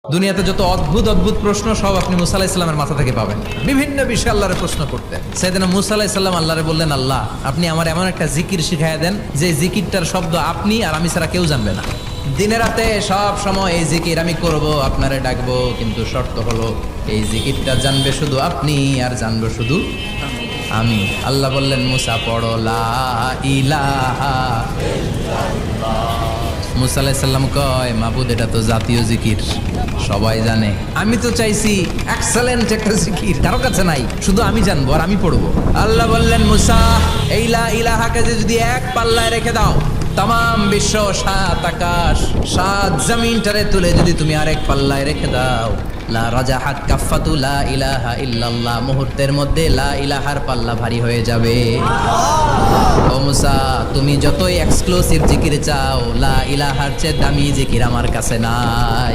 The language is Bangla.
দুনিয়াতে যত অদ্ভুত অদ্ভুত প্রশ্ন সব আপনি মুসা আলাইহিস সালামের মাথা থেকে পাবেন। বিভিন্ন বিষয়ে আল্লাহরে প্রশ্ন করতেন। সাইয়েদনা মুসা আলাইহিস সালাম আল্লাহরে বললেন, আল্লাহ আপনি আমার এমন একটা জিকির শিখাইয়া দেন যে জিকিরটার শব্দ আপনি আর আমি ছাড়া কেউ জানবে না। দিনে রাতে সব সময় এই জিকির আমি করব, আপনারে ডাকবো, কিন্তু শর্ত হলো এই জিকিরটা জানবে শুধু আপনি আর জানবো শুধু আমি। আল্লাহ বললেন, মুসা পড়ো লা ইলাহা। মুসা আলাইহিস সালাম কয়, মাবুদ এটা তো জাতীয় জিকির, সবাই জানে। আমি তো চাইছি এক্সেলেন্ট একটা জিকির, কারো কাছে নাই, শুধু আমি জানবো আর আমি পড়বো। আল্লাহ বললেন, মুসা এই লা ইলাহাকে যদি এক পাল্লায় রেখে দাও, তাম বিশ্ব, সাত আকাশ, সাত জমিনটারে তুলে যদি তুমি আরেক পাল্লায় রেখে দাও, লা রাজাহাত কাফাতু লা ইলাহা ইল্লাল্লাহ, মুহূর্তের মধ্যে লা ইলাহার পাল্লা ভারী হয়ে যাবে। ও মুসা, তুমি যতই এক্সক্লুসিভ জিকির চাও, লা ইলাহার চেয়ে দামি জিকির আমার কাছে নাই।